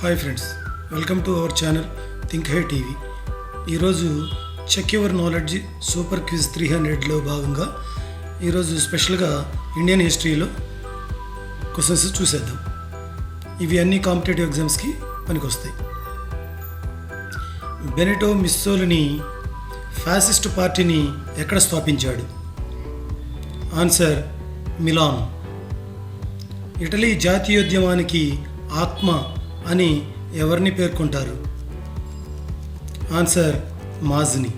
Hi friends, welcome to our channel think high TV. ఈరోజు check your knowledge super quiz 300లో భాగంగా ఈరోజు స్పెషల్గా ఇండియన్ హిస్టరీలో క్వశ్చన్స్ చూసేద్దాం. ఇవి అన్ని కాంపిటేటివ్ ఎగ్జామ్స్కి పనికొస్తాయి. బెనిటో ముస్సోలినీ ఫ్యాసిస్ట్ పార్టీని ఎక్కడ స్థాపించాడు? Answer melon. ఇటలీ జాతీయోద్యమానికి ఆత్మ అని ఎవరిని పేర్కొంటారు? Answer Mazzini.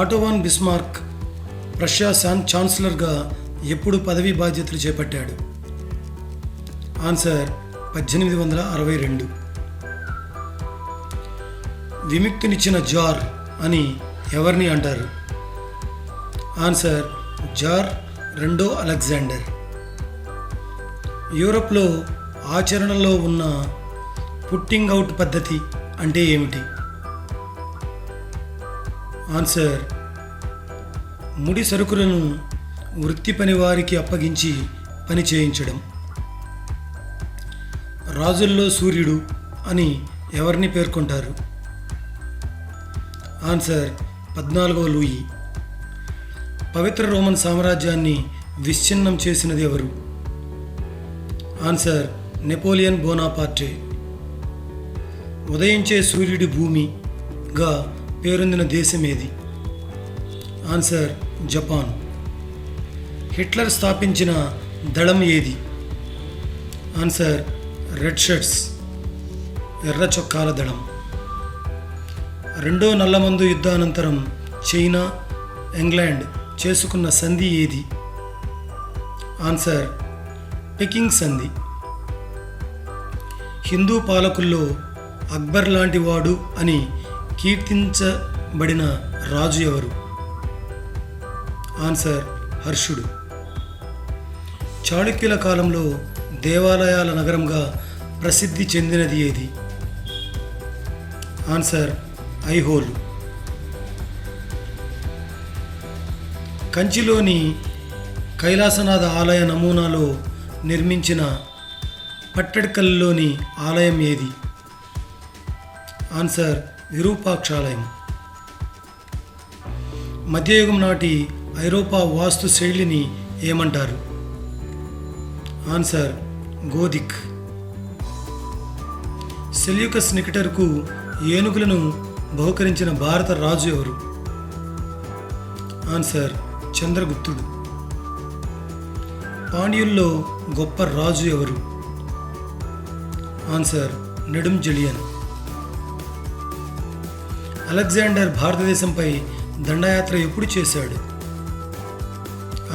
Otto von Bismarck Russia ఛాన్సలర్గా ఎప్పుడు పదవీ బాధ్యతలు చేపట్టాడు? ఆన్సర్ 1862. విముక్తినిచ్చిన జార్ అని ఎవరిని అంటారు? ఆన్సర్ జార్ రెండో అలెగ్జాండర్. యూరప్లో ఆచరణలో ఉన్న పుట్టింగ్ అవుట్ పద్ధతి అంటే ఏమిటి? ఆన్సర్ ముడి సరుకులను వృత్తి పని వారికి అప్పగించి పని చేయించడం. రాజుల్లో సూర్యుడు అని ఎవరిని పేర్కొంటారు? ఆన్సర్ 14వ లూయి. పవిత్ర రోమన్ సామ్రాజ్యాన్ని విచ్ఛిన్నం చేసినది ఎవరు? Answer Napoleon Bonaparte. ఉదయించే సూర్యుడి భూమిగా పేరొందిన దేశం ఏది? Answer Japan. హిట్లర్ స్థాపించిన దళం ఏది? ఆన్సర్ రెడ్ షర్ట్స్, ఎర్ర చొక్కాల దళం. రెండో నల్లమందు యుద్ధానంతరం చైనా, ఇంగ్లాండ్ చేసుకున్న సంధి ఏది? ఆన్సర్ పెకింగ్ సంధి. హిందూ పాలకుల్లో అక్బర్ లాంటి వాడు అని కీర్తించబడిన రాజు ఎవరు? ఆన్సర్ హర్షుడు. చాళుక్యుల కాలంలో దేవాలయాల నగరంగా ప్రసిద్ధి చెందినది ఏది? ఆన్సర్ ఐహోలు. కంచిలోని కైలాసనాథ ఆలయ నమూనాలో నిర్మించిన పట్టడ్కల్లోని ఆలయం ఏది? ఆన్సర్ విరూపాక్షాలయం. మధ్యయుగం నాటి ఐరోపా వాస్తు శైలిని ఏమంటారు? ఆన్సర్ గోధిక్. సెల్యూకస్ నికెటర్కు ఏనుగులను బహుకరించిన భారత రాజు ఎవరు? ఆన్సర్ చంద్రగుప్తుడు. పాండ్యుల్లో గొప్ప రాజు ఎవరు? ఆన్సర్ నెడుంజెలియన్. అలెగ్జాండర్ భారతదేశంపై దండయాత్ర ఎప్పుడు చేశాడు?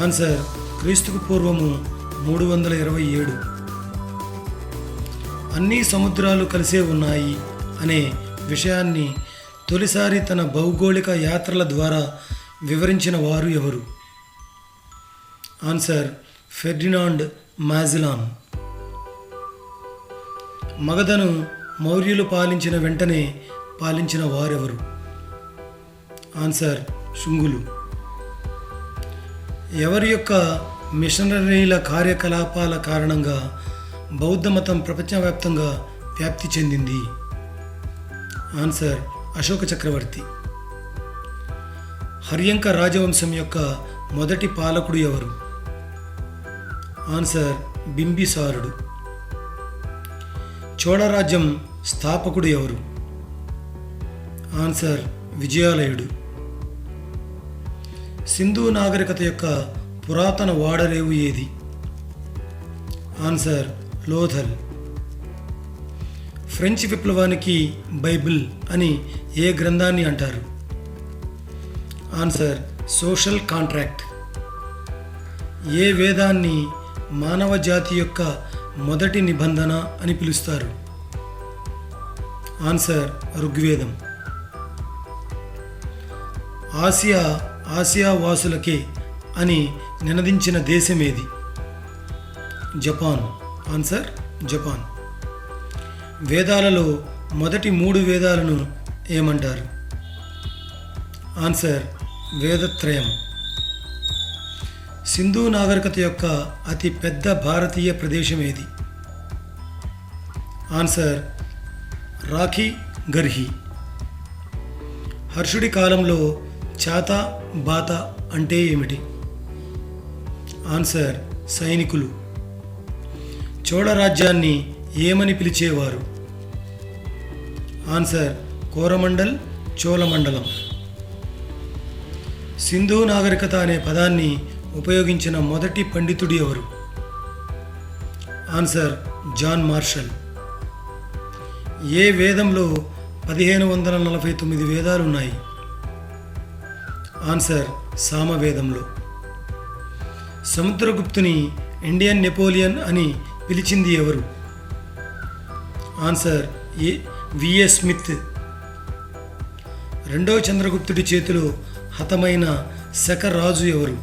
ఆన్సర్ క్రీస్తుకు పూర్వము 327. అన్ని సముద్రాలు కలిసే ఉన్నాయి అనే విషయాన్ని తొలిసారి తన భౌగోళిక యాత్రల ద్వారా వివరించిన వారు ఎవరు? Answer Ferdinand మాజిలాన్. మగధను మౌర్యులు పాలించిన వెంటనే పాలించిన వారెవరు? ఆన్సర్ శుంగులు. ఎవరి యొక్క మిషనరీల కార్యకలాపాల కారణంగా బౌద్ధ మతం ప్రపంచవ్యాప్తంగా వ్యాప్తి చెందింది? ఆన్సర్ అశోక చక్రవర్తి. హర్యంక రాజవంశం యొక్క మొదటి పాలకుడు ఎవరు? ఆన్సర్ బింబిసారుడు. చోళరాజ్యం స్థాపకుడు ఎవరు? ఆన్సర్ విజయాలయుడు. సింధు నాగరికత యొక్క పురాతన వాడరేవు ఏది? ఆన్సర్ లోథల్. ఫ్రెంచ్ విప్లవానికి బైబిల్ అని ఏ గ్రంథాన్ని అంటారు? Answer social contract. ఏ వేదాన్ని మానవ జాతి యొక్క మొదటి నిబంధన అని పిలుస్తారు? ఆన్సర్ ఋగ్వేదం. ఆసియా వాసులకే అని నినదించిన దేశం ఏది? జపాన్. Answer Japan. వేదాలలో మొదటి 3 వేదాలను ఏమంటారు? ఆన్సర్ వేదత్రయం. సింధు నాగరికత యొక్క అతి పెద్ద భారతీయ ప్రదేశం ఏది? ఆన్సర్ రాఖీ గర్హి. హర్షుడి కాలంలో చాత బాత అంటే ఏమిటి? ఆన్సర్ సైనికులు. చోళ రాజ్యాన్ని ఏమని పిలిచేవారు? ఆన్సర్ కోరమండల్, చోళమండలం. సింధు నాగరికత అనే పదాన్ని ఉపయోగించిన మొదటి పండితుడు ఎవరు? Answer John martial. ఏ వేదంలో 1549 వేదాలు ఉన్నాయి? ఆన్సర్ సామవేదంలో. సముద్రగుప్తుని ఇండియన్ నెపోలియన్ అని పిలిచింది ఎవరు? Answer VA Smith. రెండవ చంద్రగుప్తుడి చేతిలో హతమైన శక రాజు ఎవరు?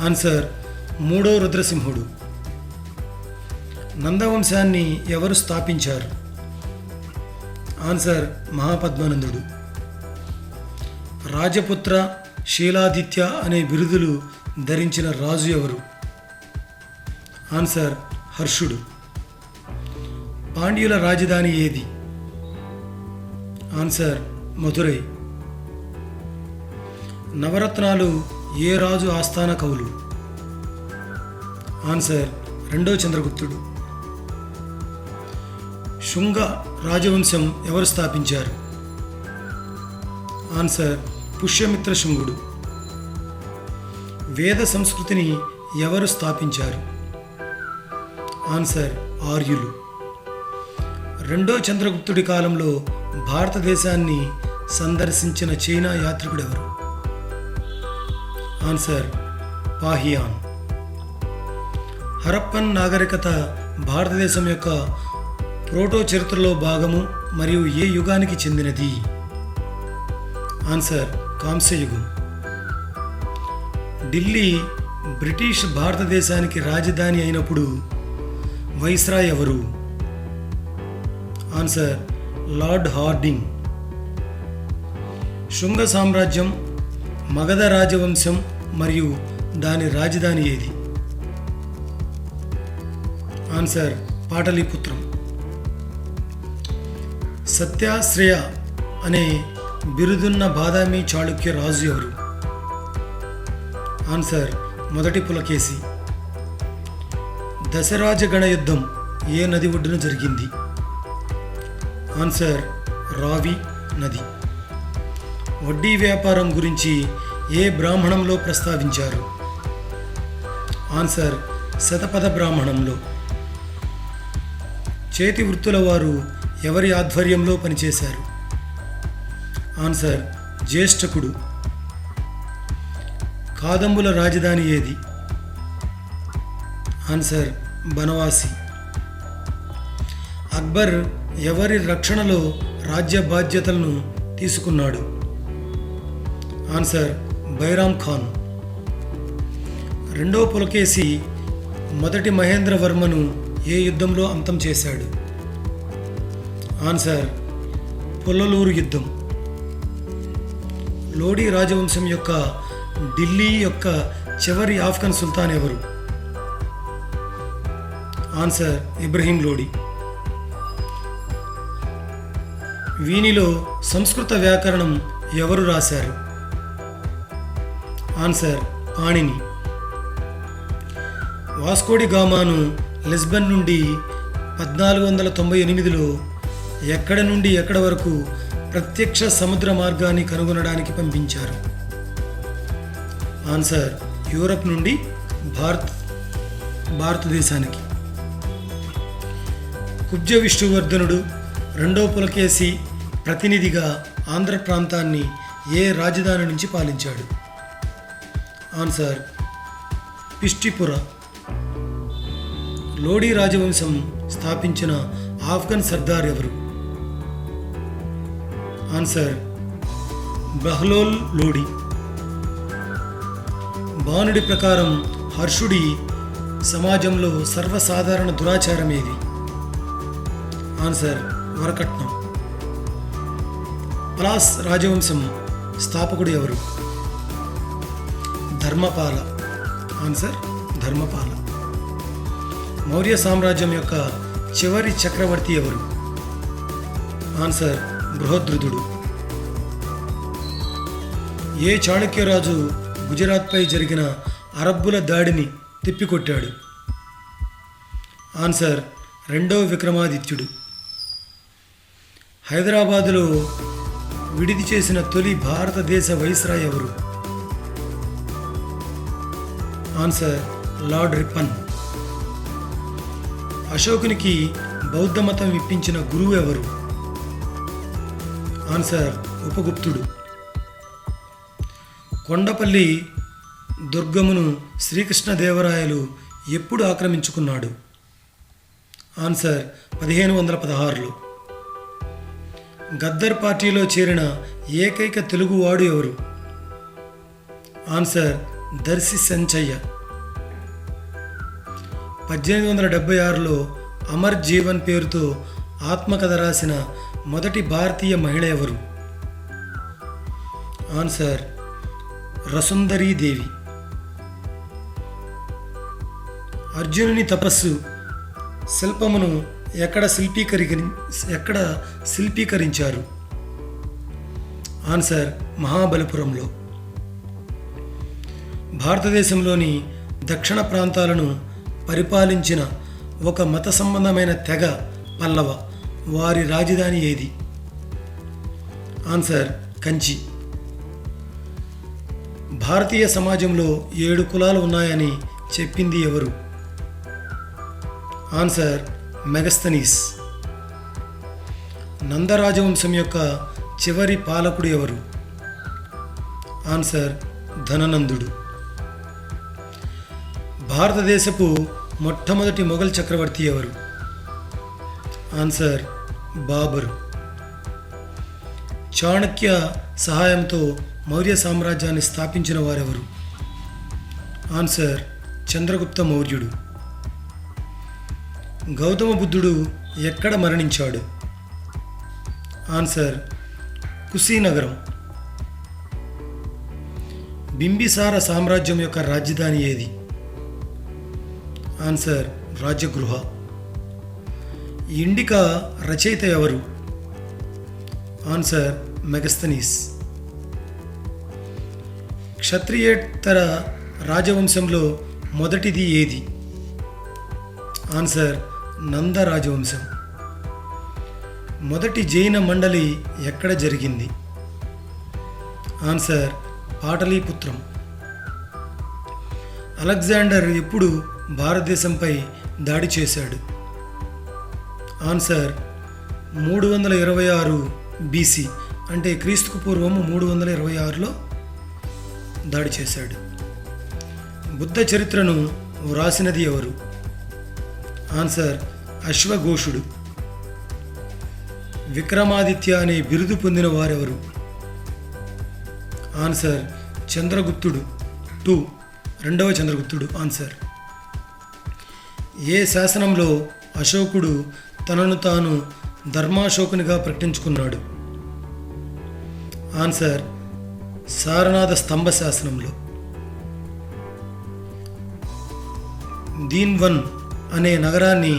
ఆన్సర్ మూడో రుద్రసింహుడు. నందవంశాన్ని ఎవరు స్థాపించారు? ఆన్సర్ మహాపద్మనందుడు. రాజపుత్ర, శీలాదిత్య అనే బిరుదులు ధరించిన రాజు ఎవరు? ఆన్సర్ హర్షుడు. పాండ్యుల రాజధాని ఏది? ఆన్సర్ మధురై. నవరత్నాలు ఏ రాజు ఆస్థాన కవులు? ఆన్సర్ రెండో చంద్రగుప్తుడు. శుంగ రాజవంశం ఎవరు స్థాపించారు? ఆన్సర్ పుష్యమిత్ర శుంగుడు. వేద సంస్కృతిని ఎవరు స్థాపించారు? ఆన్సర్ ఆర్యులు. రెండో చంద్రగుప్తుడి కాలంలో భారతదేశాన్ని సందర్శించిన చైనా యాత్రికుడు ఎవరు? ఆన్సర్ పాహియాన్. హరప్పన్ నాగరికత భారతదేశం యొక్క ప్రోటో చరిత్రలో భాగము మరియు ఏ యుగానికి చెందినది? ఆన్సర్ కాంస్యయుగం. ఢిల్లీ బ్రిటిష్ భారతదేశానికి రాజధాని అయినప్పుడు వైస్రాయ్ ఎవరు? Answer lord Hardinge. శుంగ సామ్రాజ్యం, మగధ రాజవంశం మరియు దాని రాజధాని ఏది? ఆన్సర్ పాటలీపుత్రం. సత్యాశ్రయ అనే బిరుదున్న బాదామి చాళుక్య రాజు ఎవరు? ఆన్సర్ మొదటి పులకేసి. దశరాజగణ యుద్ధం ఏ నది ఒడ్డున జరిగింది? ఆన్సర్ రావి నది. వడ్డీ వ్యాపారం గురించి ఏ బ్రాహ్మణంలో ప్రస్తావించారు? ఆన్సర్ శతపథ బ్రాహ్మణంలో. చేతి వృత్తుల వారు ఎవరి ఆధ్వర్యంలో పనిచేశారు? ఆన్సర్ జ్యేష్ఠకుడు. కాదంబుల రాజధాని ఏది? ఆన్సర్ బనవాసి. అక్బర్ ఎవరి రక్షణలో రాజ్య బాధ్యతలను తీసుకున్నాడు? ఆన్సర్ బైరామ్ ఖాన్. రెండో పులకేసి మొదటి మహేంద్రవర్మను ఏ యుద్ధంలో అంతం చేశాడు? ఆన్సర్ పుల్లలూరు యుద్ధం. లోడీ రాజవంశం యొక్క ఢిల్లీ యొక్క చివరి ఆఫ్ఘన్ సుల్తాన్ ఎవరు? ఆన్సర్ ఇబ్రహీం లోడీ. వీనిలో సంస్కృత వ్యాకరణం ఎవరు రాశారు? ఆన్సర్ పాణిని. వాస్కోడి గామాను లిస్బన్ నుండి 1498లో ఎక్కడ నుండి ఎక్కడ వరకు ప్రత్యక్ష సముద్ర మార్గాన్ని కనుగొనడానికి పంపించారు? ఆన్సర్ యూరప్ నుండి భారతదేశానికి. కుబ్జ విష్ణువర్ధనుడు రెండో పులకేసి ప్రతినిధిగా ఆంధ్ర ప్రాంతాన్ని ఏ రాజధాని నుంచి పాలించాడు? ఆన్సర్ పిష్టిపుర. లోడీ రాజవంశం స్థాపించిన ఆఫ్ఘన్ సర్దార్ ఎవరు? ఆన్సర్ బహ్లోల్ లోడీ. బాణుడి ప్రకారం హర్షుడి సమాజంలో సర్వసాధారణ దురాచారం ఏది? ఆన్సర్ వరకట్నం. పలాస్ రాజవంశం స్థాపకుడు ఎవరు? ధర్మపాల. ఆన్సర్ ధర్మపాల. మౌర్య సామ్రాజ్యం యొక్క చివరి చక్రవర్తి ఎవరు? ఆన్సర్ బృహద్రుదుడు. ఏ చాళుక్యరాజు గుజరాత్పై జరిగిన అరబ్బుల దాడిని తిప్పికొట్టాడు? ఆన్సర్ రెండవ విక్రమాదిత్యుడు. హైదరాబాదులో విడిది చేసిన తొలి భారతదేశ వైస్రాయ్ ఎవరు? Answer lord Ripon. అశోకునికి బౌద్ధ మతం ఇప్పించిన గురువు ఎవరు? ఆన్సర్ ఉపగుప్తుడు. కొండపల్లి దుర్గమును శ్రీకృష్ణదేవరాయలు ఎప్పుడు ఆక్రమించుకున్నాడు? ఆన్సర్ 1516లో. గద్దర్ పార్టీలో చేరిన ఏకైక తెలుగువాడు ఎవరు? ఆన్సర్ దర్శి సంచయ్య. 1876లో అమర్ జీవన్ పేరుతో ఆత్మకథ రాసిన మొదటి భారతీయ మహిళ ఎవరు? ఆన్సర్ రసుందరీ దేవి. అర్జునుని తపస్సు శిల్పమును ఎక్కడ శిల్పీకరించారు? ఆన్సర్ మహాబలిపురంలో. భారతదేశంలోని దక్షిణ ప్రాంతాలను పరిపాలించిన ఒక మత సంబంధమైన తెగ పల్లవ. వారి రాజధాని ఏది? ఆన్సర్ కంచి. భారతీయ సమాజంలో 7 కులాలు ఉన్నాయని చెప్పింది ఎవరు? Answer Megasthenes. నందరాజవంశం యొక్క చివరి పాలకుడు ఎవరు? ఆన్సర్ ధననందుడు. భారతదేశపు మొట్టమొదటి మొఘల్ చక్రవర్తి ఎవరు? ఆన్సర్ బాబరు. చాణక్య సహాయంతో మౌర్య సామ్రాజ్యాన్ని స్థాపించిన వారెవరు? ఆన్సర్ చంద్రగుప్త మౌర్యుడు. గౌతమ బుద్ధుడు ఎక్కడ మరణించాడు? ఆన్సర్ కుశీనగరం. బింబిసార సామ్రాజ్యం యొక్క రాజధాని ఏది? ఆన్సర్ రాజగృహ. ఇండికా రచయిత ఎవరు? Answer Megasthenes. క్షత్రియేతర రాజవంశంలో మొదటిది ఏది? ఆన్సర్ నంద రాజవంశం. మొదటి జైన మండలి ఎక్కడ జరిగింది? ఆన్సర్ పాటలీపుత్రం. అలెగ్జాండర్ ఎప్పుడు భారతదేశంపై దాడి చేశాడు? ఆన్సర్ 326 బీసీ, అంటే క్రీస్తుకు పూర్వం 326లో దాడి చేశాడు. బుద్ధ చరిత్రను వ్రాసినది ఎవరు? ఆన్సర్ అశ్వఘోషుడు. విక్రమాదిత్య అనే బిరుదు పొందిన వారెవరు? ఆన్సర్ చంద్రగుప్తుడు 2, రెండవ చంద్రగుప్తుడు. ఆన్సర్. ఏ శాసనంలో అశోకుడు తనను తాను ధర్మాశోకునిగా ప్రకటించుకున్నాడు? ఆన్సర్ సారనాథ స్తంభ శాసనంలో. దీన్వన్ అనే నగరాన్ని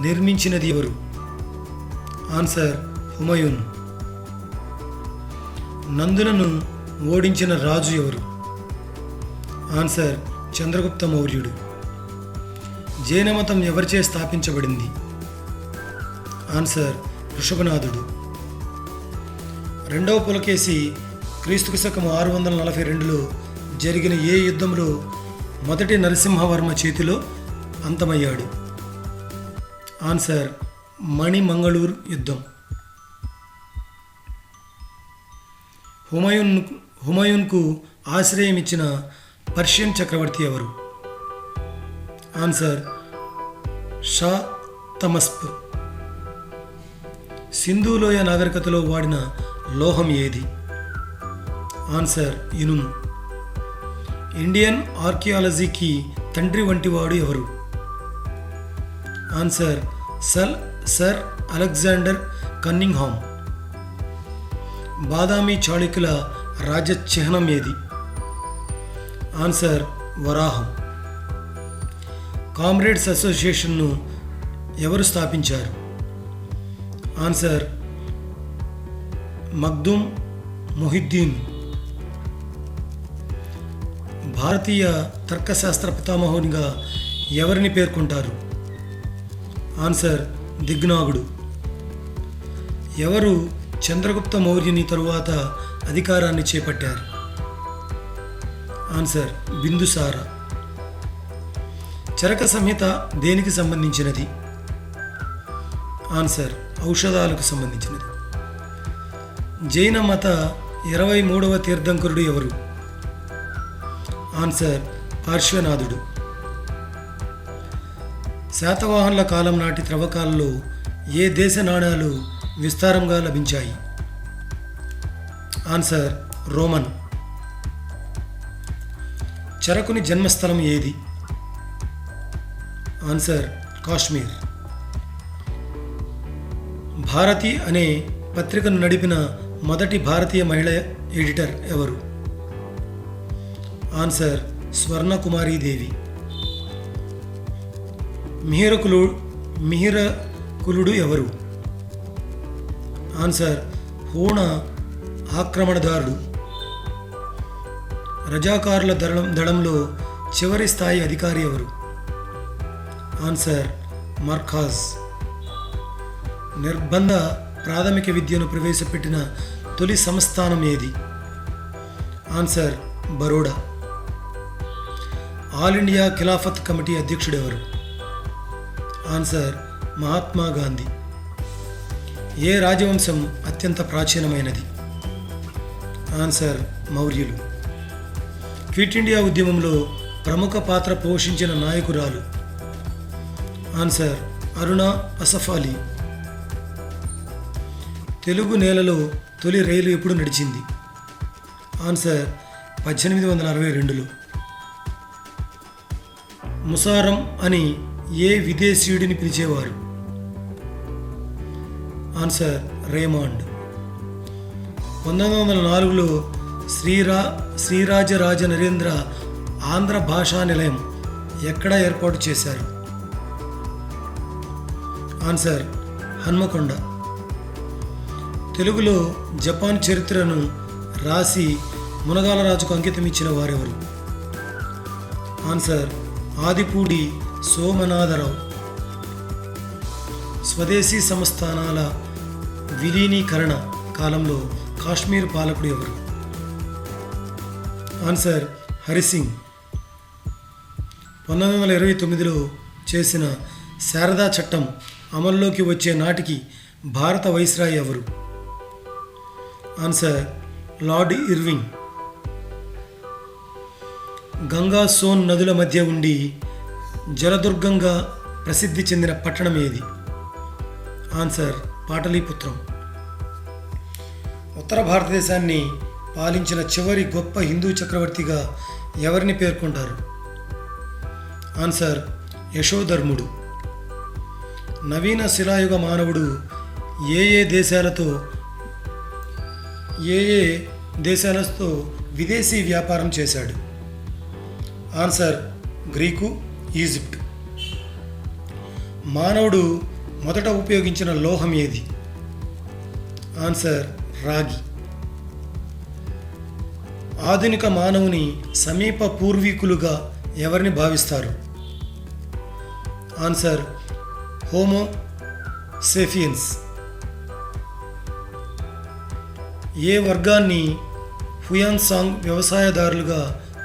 నిర్మించినది ఎవరు? ఆన్సర్ హుమయూన్. నందులను ఓడించిన రాజు ఎవరు? ఆన్సర్ చంద్రగుప్త మౌర్యుడు. జైనమతం ఎవరిచే స్థాపించబడింది? ఆన్సర్ వృషభనాథుడు. రెండవ పులకేసి క్రీస్తుకు శకం 642లో జరిగిన ఏ యుద్ధంలో మొదటి నరసింహవర్మ చేతిలో అంతమయ్యాడు? ఆన్సర్ మణిమంగళూరు యుద్ధం. హుమయూన్కు ఆశ్రయం ఇచ్చిన పర్షియన్ చక్రవర్తి ఎవరు? ఆన్సర్ షా తమస్ప్. సింధులోయ నాగరికతలో వాడిన లోహం ఏది? ఆన్సర్ ఇనుము. ఇండియన్ ఆర్కియాలజీకి తండ్రి వంటివాడు ఎవరు? Answer sir Alexander Cunningham. Badami చాళుక్యుల రాజ్య చిహ్నం ఏది? ఆన్సర్ వరాహం. కామ్రేడ్స్ అసోసియేషన్ను ఎవరు స్థాపించారు? ఆన్సర్ మగ్దుమ్ మొహిద్దీన్. భారతీయ తర్కశాస్త్ర పితామహునిగా ఎవరిని పేర్కొంటారు? ఆన్సర్ దిగ్నాగుడు. ఎవరు చంద్రగుప్త మౌర్యుని తరువాత అధికారాన్ని చేపట్టారు? ఆన్సర్ బిందుసార. చరక సంహిత దేనికి సంబంధించినది? ఆన్సర్ ఔషధాలకు సంబంధించినది. జైన మత 23వ తీర్థంకరుడు ఎవరు? ఆన్సర్ పార్శ్వనాథుడు. శాతవాహనుల కాలం నాటి త్రవ్వకాలలో ఏ దేశ నాణాలు విస్తారంగా లభించాయి? Answer Roman. చరకుని జన్మస్థలం ఏది? ఆన్సర్ కాశ్మీర్. భారతి అనే పత్రికను నడిపిన మొదటి భారతీయ మహిళ ఎడిటర్ ఎవరు? ఆన్సర్ స్వర్ణకుమారీదేవి. మిహిరకులుడు ఎవరు? ఆన్సర్ హూణ ఆక్రమణదారుడు. రజాకారుల దళంలో చివరి స్థాయి అధికారి ఎవరు? ఆన్సర్ మర్ఖాజ్. నిర్బంధ ప్రాథమిక విద్యను ప్రవేశపెట్టిన తొలి సంస్థానం ఏది? Answer Baroda. All India Khilafat committee అధ్యక్షుడు ఎవరు? ఆన్సర్ మహాత్మా గాంధీ. ఏ రాజవంశం అత్యంత ప్రాచీనమైనది? ఆన్సర్ మౌర్యులు. క్విట్ ఇండియా ఉద్యమంలో ప్రముఖ పాత్ర పోషించిన నాయకురాలు? ఆన్సర్ అరుణ అసఫ్ అలీ. తెలుగు నేలలో తొలి రైలు ఎప్పుడు నడిచింది? ఆన్సర్ 1862లో. ముసారం అని ఏ విదేశీయుడిని పిలిచేవారు? Answer Raymond. 1904లో శ్రీరాజరాజ నరేంద్ర ఆంధ్ర భాషా నిలయం ఎక్కడ ఏర్పాటు చేశారు? ఆన్సర్ హన్మకొండ. తెలుగులో జపాన్ చరిత్రను రాసి మునగాల రాజుకు అంకితం ఇచ్చిన వారెవరు? ఆన్సర్ ఆదిపూడి సోమనాథరావు. స్వదేశీ సంస్థానాల విలీనీకరణ కాలంలో కాశ్మీర్ పాలకుడు ఎవరు? ఆన్సర్ హరిసింగ్. 1929లో చేసిన శారదా చట్టం అమల్లోకి వచ్చే నాటికి భారత వైస్రాయ్ ఎవరు? Answer Lord Irving. Ganga Son నదుల మధ్య ఉండి జలదుర్గంగా ప్రసిద్ధి చెందిన పట్టణం ఏది? ఆన్సర్ పాటలీపుత్రం. ఉత్తర భారతదేశాన్ని పాలించిన చివరి గొప్ప హిందూ చక్రవర్తిగా ఎవరిని పేర్కొంటారు? ఆన్సర్ యశోధర్ముడు. నవీన శిలాయుగ మానవుడు ఏ ఏ దేశాలతో విదేశీ వ్యాపారం చేశాడు? Answer Greek, Egypt. మానవుడు మొదట ఉపయోగించిన లోహం ఏది? ఆన్సర్ రాగి. ఆధునిక మానవుని సమీప పూర్వీకులుగా ఎవరిని భావిస్తారు? Answer homo సేఫియన్స్. ఏ వర్గాన్ని హుయాన్సాంగ్ వ్యవసాయదారులుగా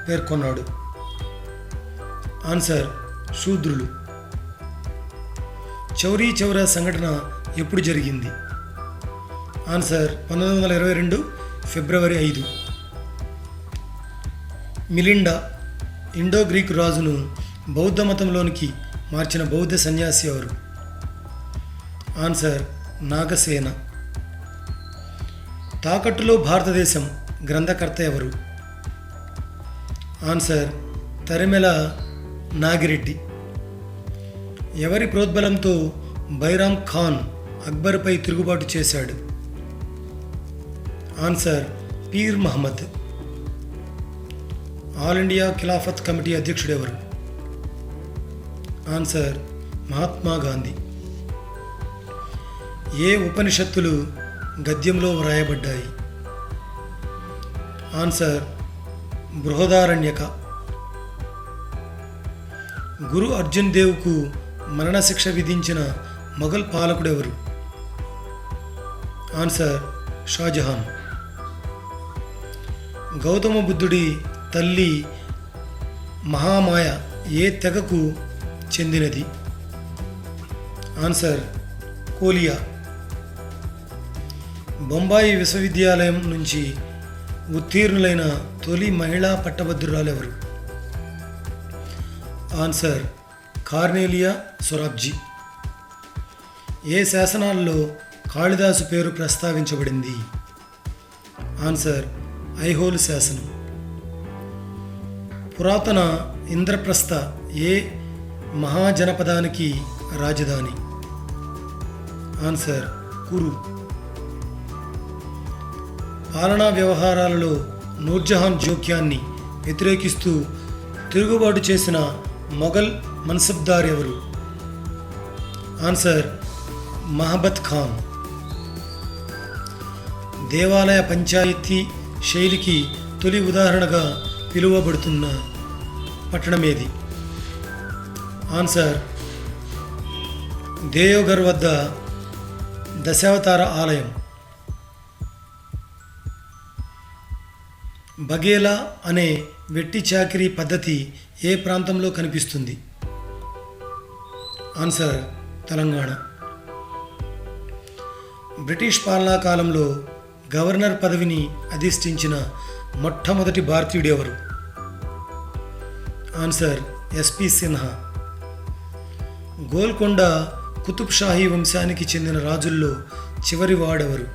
పేర్కొన్నాడు? ఆన్సర్ శూద్రులు. చౌరీ చౌరా సంఘటన ఎప్పుడు జరిగింది? Answer 1922 February 5. Milinda Indo Greek రాజును బౌద్ధ మతంలోనికి మార్చిన బౌద్ధ సన్యాసి ఎవరు? ఆన్సర్ నాగసేన. తాకట్టులో భారతదేశం గ్రంథకర్త ఎవరు? ఆన్సర్ తరిమెల నాగిరెడ్డి. ఎవరి ప్రోద్బలంతో బైరామ్ ఖాన్ అక్బర్పై తిరుగుబాటు చేశాడు? Answer Pir Muhammad. All India Khilafat committee అధ్యక్షుడు ఎవరు? ఆన్సర్ మహాత్మా గాంధీ. ఏ ఉపనిషత్తులు గద్యంలో వ్రాయబడ్డాయి? ఆన్సర్ బృహదారణ్యక. గురు అర్జున్ దేవ్కు మరణశిక్ష విధించిన మొఘల్ పాలకుడెవరు? ఆన్సర్ షాజహాన్. గౌతమ బుద్ధుడి తల్లి మహామాయ ఏ తెగకు చెందినది? ఆన్సర్ కోలియా. బొంబాయి విశ్వవిద్యాలయం నుంచి ఉత్తీర్ణులైన తొలి మహిళా పట్టభద్రురాలెవరు? ఆన్సర్ కార్నేలియా సొరాబ్జీ. ఏ శాసనాల్లో కాళిదాసు పేరు ప్రస్తావించబడింది? ఆన్సర్ ఐహోల్ శాసనం. పురాతన ఇంద్రప్రస్థ ఏ మహాజనపదానికి రాజధాని? ఆన్సర్ కురు. పాలనా వ్యవహారాలలో నూర్జహాన్ జోక్యాన్ని వ్యతిరేకిస్తూ తిరుగుబాటు చేసిన మొఘల్ మన్సబ్దార్ ఎవరు? ఆన్సర్ మహబత్ ఖాన్. దేవాలయ పంచాయతీ శైలికి తొలి ఉదాహరణగా పిలువబడుతున్న పట్టణమేది? ఆన్సర్ దేయోఘర్ వద్ద దశావతార ఆలయం. బఘేలా అనే వెట్టి చాకిరీ పద్ధతి ఏ ప్రాంతంలో కనిపిస్తుంది? ఆన్సర్ తెలంగాణ. బ్రిటిష్ పాలనా కాలంలో గవర్నర్ పదవిని అధిష్ఠించిన మొట్టమొదటి భారతీయుడు ఎవరు? Answer S P Sinha. గోల్కొండ కుతుబ్ షాహీ వంశానికి చెందిన రాజుల్లో చివరి వాడెవరు?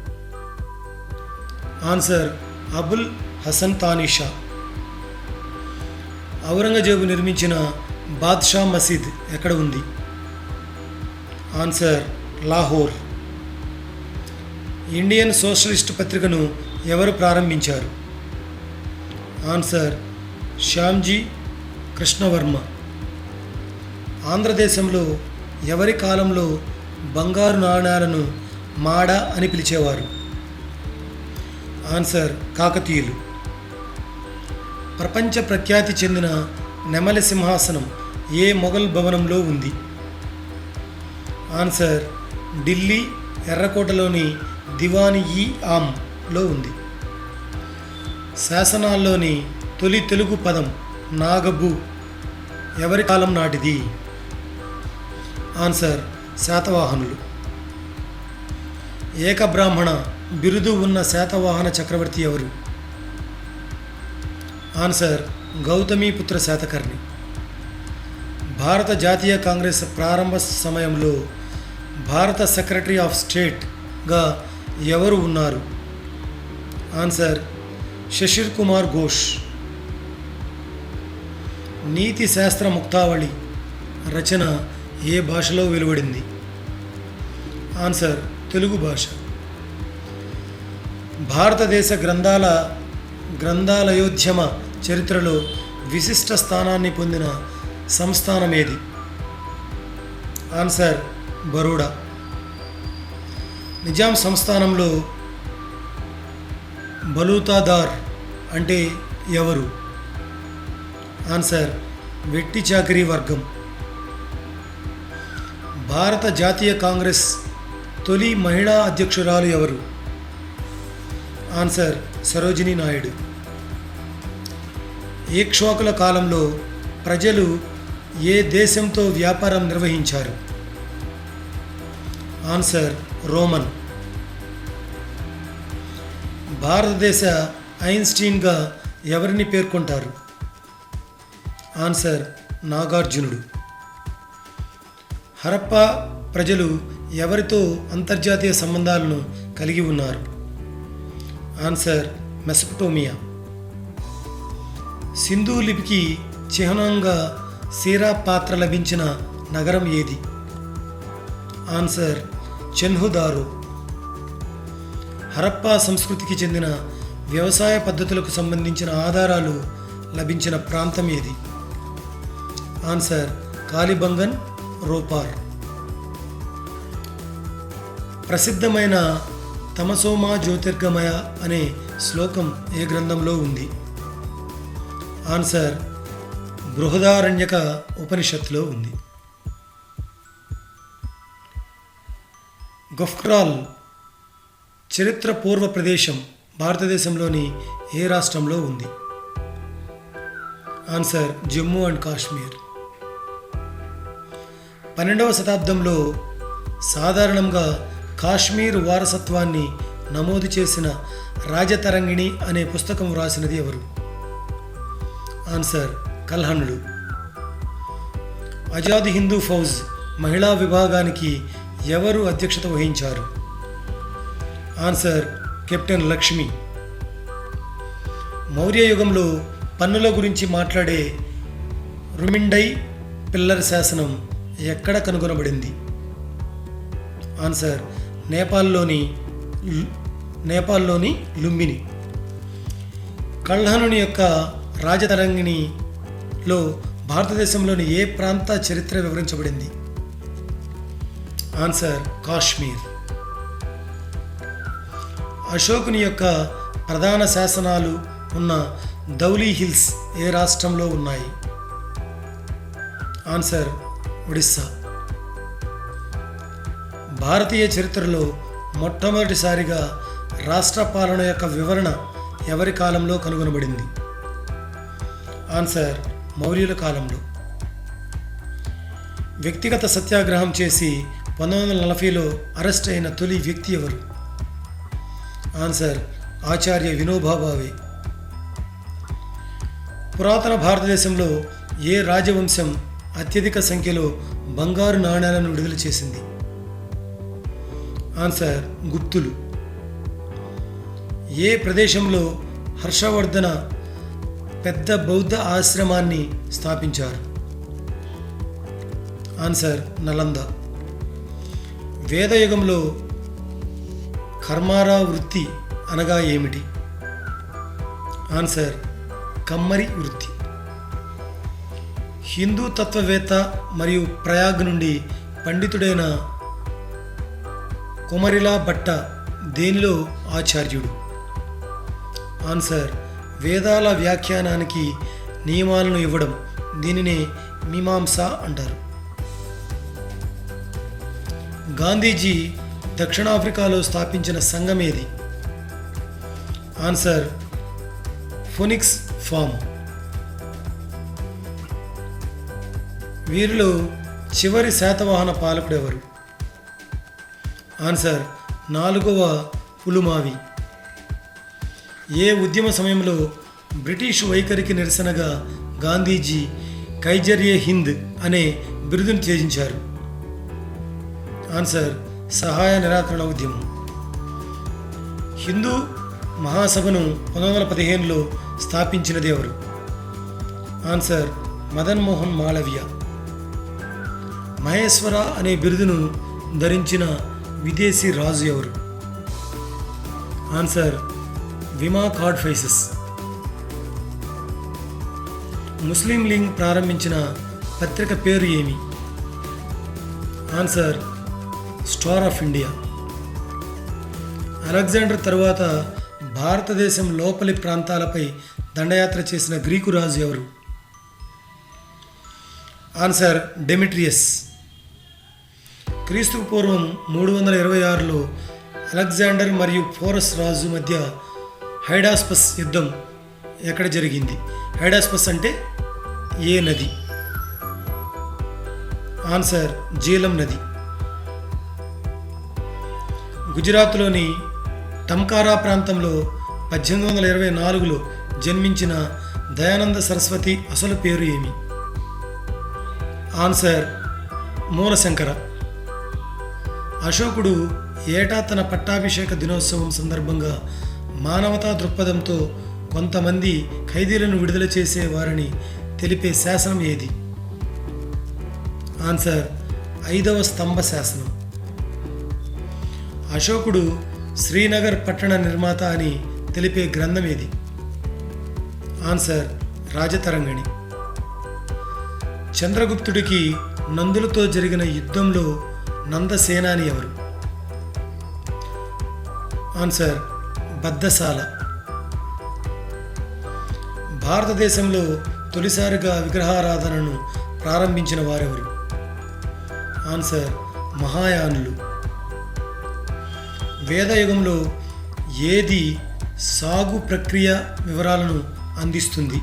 ఆన్సర్ అబుల్ హసన్ తానీషా. ఔరంగజేబు నిర్మించిన బాద్షా మసీద్ ఎక్కడ ఉంది? ఆన్సర్ లాహోర్. ఇండియన్ సోషలిస్ట్ పత్రికను ఎవరు ప్రారంభించారు? ఆన్సర్ శ్యామ్జీ కృష్ణవర్మ. ఆంధ్రదేశంలో ఎవరి కాలంలో బంగారు నాణేలను మాడ అని పిలిచేవారు? ఆన్సర్ కాకతీయులు. ప్రపంచ ప్రఖ్యాతి చెందిన నెమలి సింహాసనం ఏ మొఘల్ భవనంలో ఉంది? ఆన్సర్ ఢిల్లీ ఎర్రకోటలోని దివాన్-ఇ-ఆమ్లో ఉంది. శాసనాల్లోని తొలి తెలుగు పదం నాగబు ఎవరి కాలం నాటిది? ఆన్సర్ శాతవాహనులు. ఏకబ్రాహ్మణ బిరుదు ఉన్న శాతవాహన చక్రవర్తి ఎవరు? ఆన్సర్ గౌతమీపుత్ర శాతకర్ణి. భారత జాతీయ కాంగ్రెస్ ప్రారంభ సమయంలో భారత సెక్రటరీ ఆఫ్ స్టేట్గా ఎవరు ఉన్నారు? ఆన్సర్ శశిర్ కుమార్ ఘోష్. నీతి శాస్త్ర ముక్తావళి రచన ఏ భాషలో వెలువడింది? ఆన్సర్ తెలుగు భాష. భారతదేశ గ్రంథాలయోద్యమ చరిత్రలో విశిష్ట స్థానాన్ని పొందిన సంస్థానం ఏది? ఆన్సర్ బరోడా. నిజాం సంస్థానంలో బలూతాదార్ అంటే ఎవరు? ఆన్సర్ వెట్టి చాకిరీ వర్గం. భారత జాతీయ కాంగ్రెస్ తొలి మహిళా అధ్యక్షురాలు ఎవరు? ఆన్సర్ సరోజినీ నాయుడు. ఇక్ష్వాకుల కాలంలో ప్రజలు ఏ దేశంతో వ్యాపారం నిర్వహించారు? Answer Roman. భారతదేశ ఐన్స్టీన్గా ఎవరిని పేర్కొంటారు? ఆన్సర్ నాగార్జునుడు. హరప్పా ప్రజలు ఎవరితో అంతర్జాతీయ సంబంధాలను కలిగి ఉన్నారు? ఆన్సర్ మెసొపటోమియా. సింధు లిపికి చిహ్నంగా సీరా పాత్ర లభించిన నగరం ఏది? ఆన్సర్ చెన్హుదారో. హరప్పా సంస్కృతికి చెందిన వ్యవసాయ పద్ధతులకు సంబంధించిన ఆధారాలు లభించిన ప్రాంతం ఏది? ఆన్సర్ కాలిబంగన్, రోపార్. ప్రసిద్ధమైన తమసోమా జ్యోతిర్గమయ అనే శ్లోకం ఏ గ్రంథంలో ఉంది? ఆన్సర్ బృహదారణ్యక ఉపనిషత్తులో ఉంది. గొఫ్రాల్ చరిత్ర పూర్వ ప్రదేశం భారతదేశంలోని ఏ రాష్ట్రంలో ఉంది? Answer Jammu and Kashmir. 12వ శతాబ్దంలో సాధారణంగా కాశ్మీర్ వారసత్వాన్ని నమోదు చేసిన రాజతరంగిణి అనే పుస్తకం వ్రాసినది ఎవరు? ఆన్సర్ కల్హణుడు. ఆజాద్ హిందూ ఫౌజ్ మహిళా విభాగానికి ఎవరు అధ్యక్షత వహించారు? Answer captain Lakshmi. మౌర్య యుగంలో పన్నుల గురించి మాట్లాడే రుమిండై పిల్లర్ శాసనం ఎక్కడ కనుగొనబడింది? ఆన్సర్ నేపాల్లోని లుంబిని. కల్హణుని యొక్క రాజతరంగిణిలో భారతదేశంలోని ఏ ప్రాంత చరిత్ర వివరించబడింది? ఆన్సర్ కాశ్మీర్. అశోకుని యొక్క ప్రధాన శాసనాలు ఉన్న ధౌలీ హిల్స్ ఏ రాష్ట్రంలో ఉన్నాయి? ఆన్సర్ ఒడిస్సా. భారతీయ చరిత్రలో మొట్టమొదటిసారిగా రాష్ట్ర పాలన యొక్క వివరణ ఎవరి కాలంలో కనుగొనబడింది? ఆన్సర్ మౌర్యుల కాలంలో. వ్యక్తిగత సత్యాగ్రహం చేసి 1940లో అరెస్ట్ అయిన తొలి వ్యక్తి ఎవరు? ఆన్సర్ ఆచార్య వినోబా భావే. పురాతన భారతదేశంలో ఏ రాజవంశం అత్యధిక సంఖ్యలో బంగారు నాణేలను విడుదల చేసింది? ఆన్సర్ గుప్తులు. ఏ ప్రదేశంలో హర్షవర్ధన పెద్ద బౌద్ధ ఆశ్రమాన్ని స్థాపించారు? ఆన్సర్ నలంద. వేదయుగంలో కర్మారా వృత్తి అనగా ఏమిటి? ఆన్సర్ కమ్మరి వృత్తి. హిందూ తత్వవేత్త మరియు ప్రయాగ్ నుండి పండితుడైన కుమరిలా భట్ట దేనిలో ఆచార్యుడు? ఆన్సర్ వేదాల వ్యాఖ్యానానికి నియమాలను ఇవ్వడం, దీనినే మీమాంస అంటారు. గాంధీజీ దక్షిణాఫ్రికాలో స్థాపించిన సంఘం ఏది? Answer Phoenix farm. వీరిలో చివరి శాతవాహన పాలకుడు ఎవరు? ఆన్సర్ 4వ పులుమావి. ఏ ఉద్యమ సమయంలో బ్రిటిష్ వైఖరికి నిరసనగా గాంధీజీ కైజర్-ఏ హింద్ అనే బిరుదును త్యజించారు? ఆన్సర్ సహాయ నిరాకరణ ఉద్యమం. హిందూ మహాసభను 1915లో స్థాపించినది ఎవరు? ఆన్సర్ మదన్ మోహన్ మాళవ్య. మహేశ్వర అనే బిరుదును ధరించిన విదేశీ రాజు ఎవరు? ఆన్సర్ విమా కార్డ్ఫైసెస్. ముస్లిం లీగ్ ప్రారంభించిన పత్రిక పేరు ఏమి? Answer star of India. Alexander తరువాత భారతదేశం లోపలి ప్రాంతాలపై దండయాత్ర చేసిన గ్రీకు రాజు ఎవరు? Answer Demetrius. క్రీస్తుకు పూర్వం 326లో అలెగ్జాండర్ మరియు పోరస్ రాజు మధ్య హైడాస్పస్ యుద్ధం ఎక్కడ జరిగింది? హైడాస్పస్ అంటే ఏ నది? ఆన్సర్ జీలం నది. గుజరాత్లోని టంకారా ప్రాంతంలో 1824లో జన్మించిన దయానంద సరస్వతి అసలు పేరు ఏమి? ఆన్సర్ మూలశంకర. అశోకుడు ఏటా తన పట్టాభిషేక దినోత్సవం సందర్భంగా మానవతా దృక్పథంతో కొంతమంది ఖైదీలను విడుదల చేసే వారిని తెలిపే శాసనం ఏది? ఆన్సర్ 5వ స్తంభ శాసనం. అశోకుడు శ్రీనగర్ పట్టణ నిర్మాత అని తెలిపే గ్రంథం ఏది? ఆన్సర్ రాజతరంగిణి. చంద్రగుప్తుడికి నందులతో జరిగిన యుద్ధంలో నందసేనాని ఎవరు? ఆన్సర్ బద్దసాల. భారతదేశంలో తొలిసారిగా విగ్రహారాధనను ప్రారంభించిన వారెవరు? ఆన్సర్ మహాయానులు. వేదయుగంలో ఏది సాగు ప్రక్రియ వివరాలను అందిస్తుంది?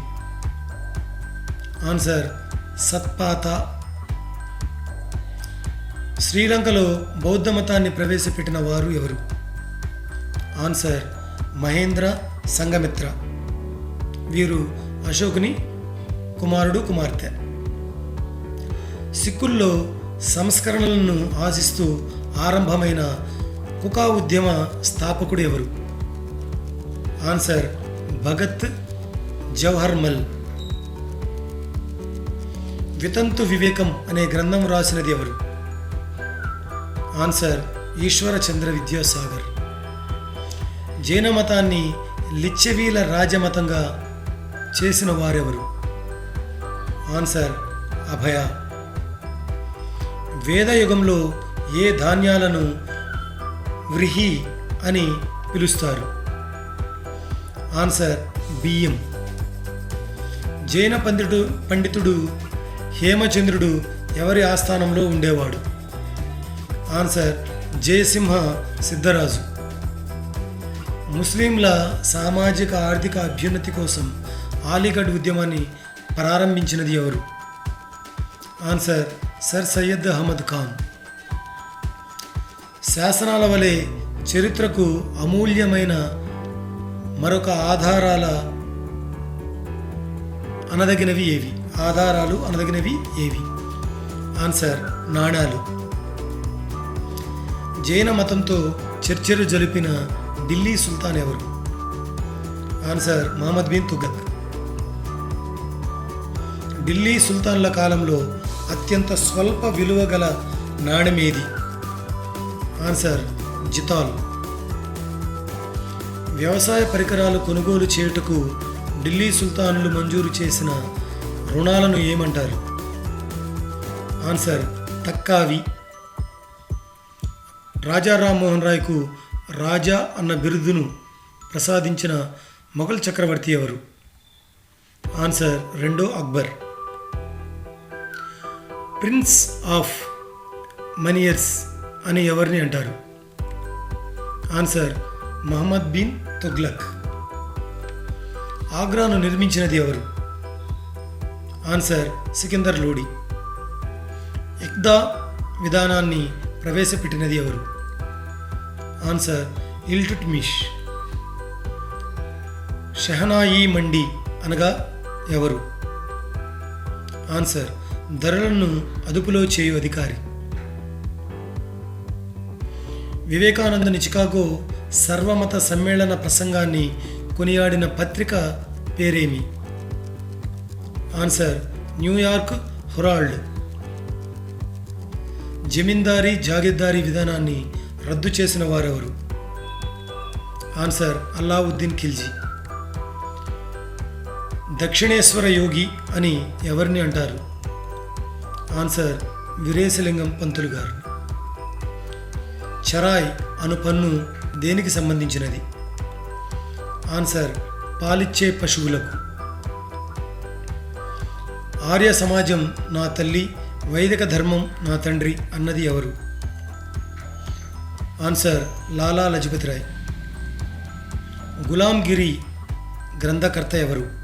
ఆన్సర్ సత్పాత. శ్రీలంకలో బౌద్ధ మతాన్ని ప్రవేశపెట్టిన వారు ఎవరు? ఆన్సర్ మహేంద్ర సంఘమిత్ర. వీరు అశోకుని కుమారుడు కుమార్తె. సిక్కుల్లో సంస్కరణలను ఆశిస్తూ ఆరంభమైన కుకా ఉద్యమ స్థాపకుడు ఎవరు? ఆన్సర్ భగత్ జవహర్మల్. వితంతు వివేకం అనే గ్రంథం రాసినది ఎవరు? ఆన్సర్ ఈశ్వర చంద్ర విద్యాసాగర్. జైన మతాన్ని లిచ్చెవీల రాజమతంగా చేసిన వారెవరు? ఆన్సర్ అభయ. వేదయుగంలో ఏ ధాన్యాలను వ్రీహి అని పిలుస్తారు? ఆన్సర్ బియ్యం. జైన పండితుడు హేమచంద్రుడు ఎవరి ఆస్థానంలో ఉండేవాడు? ఆన్సర్ జయసింహ సిద్ధరాజు. ముస్లింల సామాజిక ఆర్థిక అభ్యున్నతి కోసం అలీగఢ్ ఉద్యమాన్ని ప్రారంభించినది ఎవరు? Answer sir Syed Ahmad Khan. శాసనాల వలె చరిత్రకు అమూల్యమైన మరొక ఆధారాలు అనదగినవి ఏవి? ఆన్సర్ నాణాలు. జైన మతంతో చర్చలు జరిపిన ఢిల్లీ సుల్తాన్ ఎవరు? ఆన్సర్ మహమ్మద్ బిన్ తుగలక్. ఢిల్లీ సుల్తాన్ల కాలంలో అత్యంత స్వల్ప విలువ గల నాణెం ఏది? ఆన్సర్ జితాల్. వ్యవసాయ పరికరాలు కొనుగోలు చేయుటకు ఢిల్లీ సుల్తానులు మంజూరు చేసిన రుణాలను ఏమంటారు? ఆన్సర్ తక్కావి. రాజా రామ్మోహన్ రాయ్కు రాజా అన్న బిరుదును ప్రసాదించిన మొఘల్ చక్రవర్తి ఎవరు? ఆన్సర్ రెండో అక్బర్. ప్రిన్స్ ఆఫ్ మనియర్స్ అని ఎవరిని అంటారు? ఆన్సర్ మహమ్మద్ బిన్ తుగ్లక్. ఆగ్రాను నిర్మించినది ఎవరు? ఆన్సర్ సికిందర్ లోడి. ఇక్దా విధానాన్ని ప్రవేశపెట్టినది ఎవరు? ఆన్సర్ ఇల్టుట్మిష్. షెహనాయి మండి అనగా ఎవరు? ఆన్సర్ ధరలను అదుపులో చేయు అధికారి. వివేకానందుని చికాగో సర్వమత సమ్మేళన ప్రసంగాన్ని కొనియాడిన పత్రిక పేరేమి? Answer New York Herald. జమీందారీ జాగీర్దారీ విధానాన్ని రద్దు చేసిన వారెవరు? ఆన్సర్ అల్లావుద్దీన్ ఖిల్జీ. దక్షిణేశ్వర యోగి అని ఎవరిని అంటారు? ఆన్సర్ వీరేశలింగం పంతులు గారు. చరాయ్ అను పన్ను దేనికి సంబంధించినది? ఆన్సర్ పాలిచ్చే పశువులకు. ఆర్య సమాజం నా తల్లి, వైదిక ధర్మం నా తండ్రి అన్నది ఎవరు? ఆన్సర్ లాలా లజపతి రాయ్. గులాంగిరి గ్రంథకర్త ఎవరు?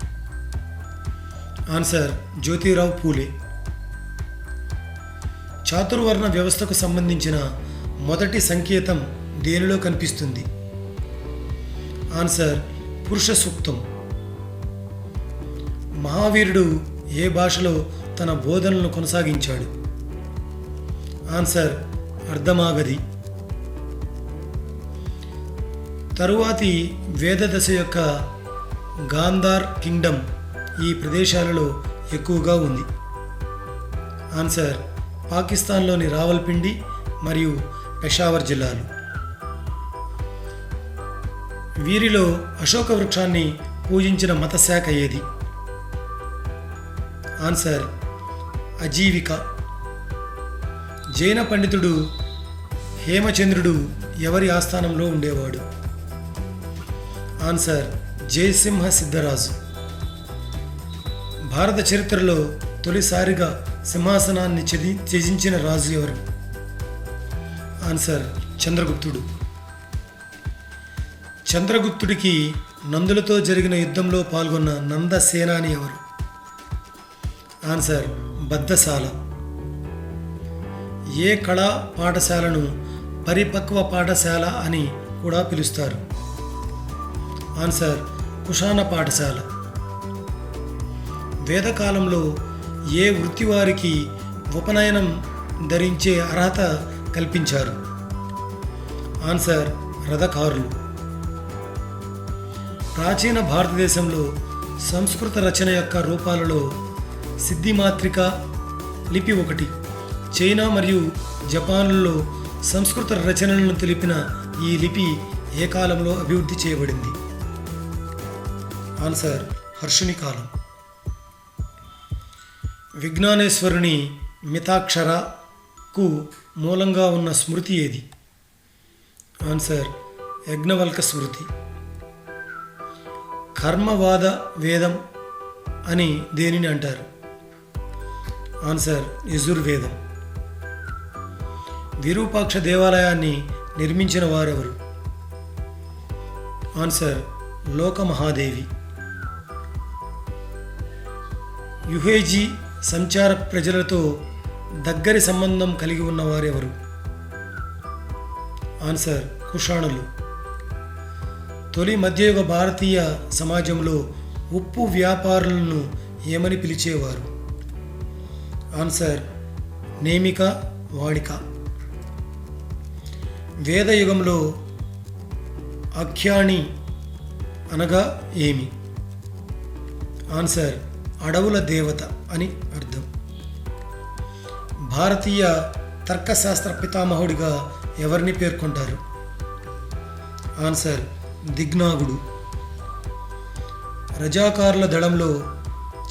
ఆన్సర్ జ్యోతిరావు పూలే. చాతుర్వర్ణ వ్యవస్థకు సంబంధించిన మొదటి సంకేతం దేనిలో కనిపిస్తుంది? ఆన్సర్ పురుష సూక్తం. మహావీరుడు ఏ భాషలో తన బోధనలను కొనసాగించాడు? ఆన్సర్ అర్ధమాగధి. తరువాతి వేద దశ యొక్క గాంధార్ కింగ్డమ్ ఈ ప్రదేశాలలో ఎక్కువగా ఉంది. ఆన్సర్ పాకిస్తాన్లోని రావల్పిండి మరియు పెషావర్ జిల్లాలు. వీరిలో అశోక వృక్షాన్ని పూజించిన మత శాఖ ఏది? ఆన్సర్ అజీవిక. జైన పండితుడు హేమచంద్రుడు ఎవరి ఆస్థానంలో ఉండేవాడు? ఆన్సర్ జయసింహ సిద్ధరాజు. భారత చరిత్రలో తొలిసారిగా సింహాసనాన్ని త్యజించిన రాజు ఎవరు? ఆన్సర్ చంద్రగుప్తుడు. చంద్రగుప్తుడికి నందులతో జరిగిన యుద్ధంలో పాల్గొన్న నంద సేనాని ఎవరు? ఆన్సర్ బద్దసాల. ఏ కళా పాఠశాలను పరిపక్వ పాఠశాల అని కూడా పిలుస్తారు? ఆన్సర్ కుషాణ పాఠశాల. వేదకాలంలో ఏ వృత్తి వారికి ఉపనయనం ధరించే అర్హత కల్పించారు? ఆన్సర్ రథకారులు. ప్రాచీన భారతదేశంలో సంస్కృత రచన యొక్క రూపాలలో సిద్ధిమాత్రిక లిపి ఒకటి. చైనా మరియు జపాన్లలో సంస్కృత రచనలను తెలిపిన ఈ లిపి ఏ కాలంలో అభివృద్ధి చేయబడింది? ఆన్సర్ హర్షుని కాలం. విజ్ఞానేశ్వరుని మితాక్షరకు మూలంగా ఉన్న స్మృతి ఏది? ఆన్సర్ యజ్ఞవల్క స్మృతి. కర్మవాద వేదం అని దేనిని అంటారు? ఆన్సర్ యజుర్వేదం. విరూపాక్ష దేవాలయాన్ని నిర్మించిన వారెవరు? ఆన్సర్ లోకమహాదేవి. యుహేజీ సంచార ప్రజలతో దగ్గరి సంబంధం కలిగి ఉన్నవారెవరు? ఆన్సర్ కుషాణులు. తొలి మధ్యయుగ భారతీయ సమాజంలో ఉప్పు వ్యాపారులను ఏమని పిలిచేవారు? ఆన్సర్ నేమిక, వాడిక. వేదయుగంలో ఆఖ్యాని అనగా ఏమి? ఆన్సర్ అడవుల దేవత అని అర్థం. భారతీయ తర్కశాస్త్ర పితామహుడిగా ఎవరిని పేర్కొంటారు? ఆన్సర్ దిగ్నాగుడు. రజాకారుల దళంలో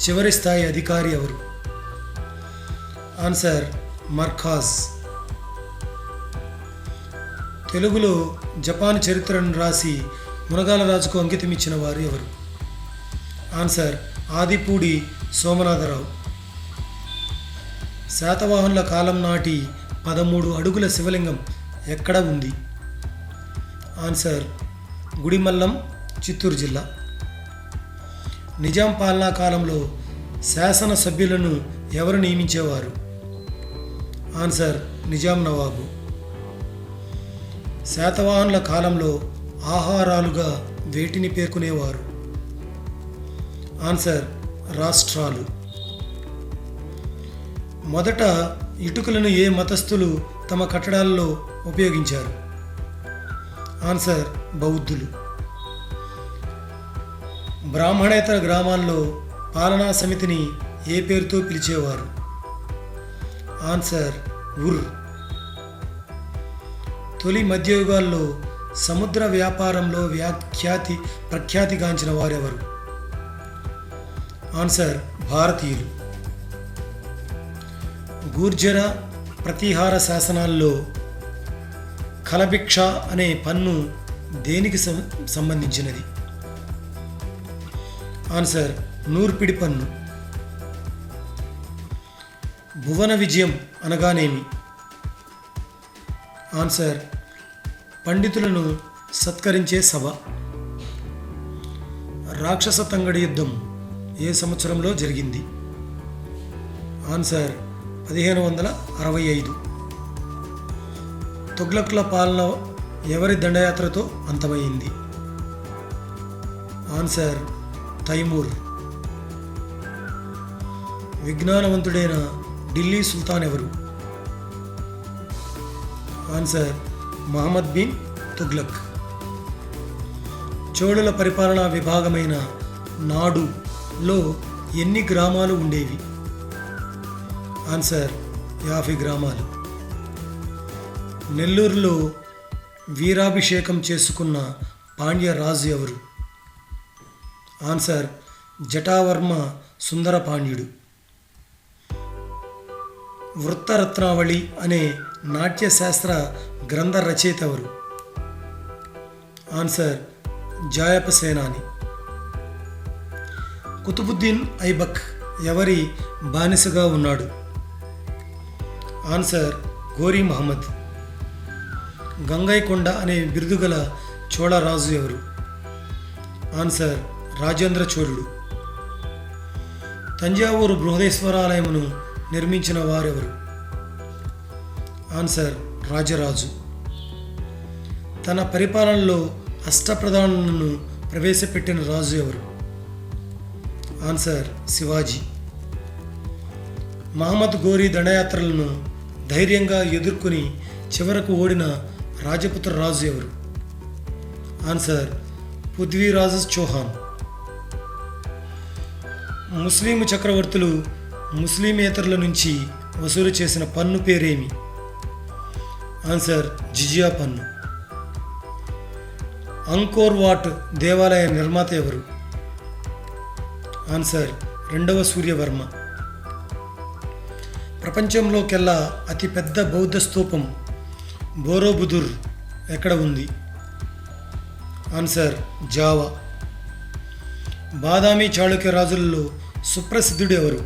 చివరి స్థాయి అధికారి ఎవరు? ఆన్సర్ మర్ఖాజ్. తెలుగులో జపాన్ చరిత్రను రాసి మునగాల రాజుకు అంకితం ఇచ్చిన వారు ఎవరు? ఆన్సర్ ఆదిపూడి సోమనాథరావు. శాతవాహనుల కాలం నాటి 13 అడుగుల శివలింగం ఎక్కడ ఉంది? ఆన్సర్ గుడిమల్లం, చిత్తూరు జిల్లా. నిజాం పాలనా కాలంలో శాసన సభ్యులను ఎవరు నియమించేవారు? ఆన్సర్ నిజాం నవాబు. శాతవాహనుల కాలంలో ఆహారాలుగా వేటిని పేర్కొనేవారు? ఆన్సర్ రాష్ట్రాలు. మొదట ఇటుకలను ఏ మతస్థులు తమ కట్టడాల్లో ఉపయోగించారు? ఆన్సర్ బౌద్ధులు. బ్రాహ్మణేతర గ్రామాల్లో పాలనా సమితిని ఏ పేరుతో పిలిచేవారు? ఆన్సర్ ఉర్. తొలి మధ్యయుగాల్లో సముద్ర వ్యాపారంలో ప్రఖ్యాతిగాంచిన వారెవరు? ఆన్సర్ భారతీయులు. గూర్జర ప్రతీహార శాసనాల్లో కలభిక్ష అనే పన్ను దేనికి సంబంధించినది? ఆన్సర్ నూర్పిడి పన్ను. భువన విజయం అనగానేమి? ఆన్సర్ పండితులను సత్కరించే సభ. రాక్షస తంగడి యుద్ధం ఏ సంవత్సరంలో జరిగింది? ఆన్సర్ 1565. తుగ్లక్ల పాలన ఎవరి దండయాత్రతో అంతమైంది? Answer Timur. విజ్ఞానవంతుడైన ఢిల్లీ సుల్తాన్ ఎవరు? ఆన్సర్ మహమ్మద్ బిన్ తుగ్లక్. చోళుల పరిపాలనా విభాగమైన నాడులో ఎన్ని గ్రామాలు ఉండేవి? ఆన్సర్ 50 గ్రామాలు. నెల్లూరులో వీరాభిషేకం చేసుకున్న పాండ్య రాజు ఎవరు? ఆన్సర్ జటావర్మ సుందర పాండ్యుడు. వృత్తరత్నావళి అనే నాట్యశాస్త్ర గ్రంథ రచయిత ఎవరు? ఆన్సర్ జాయప సేనాని. కుతుబుద్దీన్ ఐబక్ ఎవరి బానిసగా ఉన్నాడు? Answer gory Mohammed. గంగైకొండ అనే బిరుదు గల చోళ రాజు ఎవరు? ఆన్సర్ రాజేంద్ర చోళుడు. తంజావూరు బృహదేశ్వరాలయమును నిర్మించిన వారెవరు? ఆన్సర్ రాజరాజు. తన పరిపాలనలో అష్టప్రధానులను ప్రవేశపెట్టిన రాజు ఎవరు? ఆన్సర్ శివాజీ. మహమ్మద్ గోరీ దండయాత్రలను ధైర్యంగా ఎదుర్కొని చివరకు ఓడిన రాజపుత్ర రాజు ఎవరు? ఆన్సర్ పృథ్వీరాజ్ చౌహాన్. ముస్లిం చక్రవర్తులు ముస్లిమేతరుల నుంచి వసూలు చేసిన పన్ను పేరేమి? ఆన్సర్ జిజియా పన్ను. అంకోర్ వాట్ దేవాలయ నిర్మాత ఎవరు? ఆన్సర్ రెండవ సూర్యవర్మ. ప్రపంచంలోకెల్లా అతిపెద్ద బౌద్ధ స్తూపం బోరోబుదుర్ ఎక్కడ ఉంది? Answer Java. బాదామి చాళుక్య రాజులలో సుప్రసిద్ధుడు ఎవరు?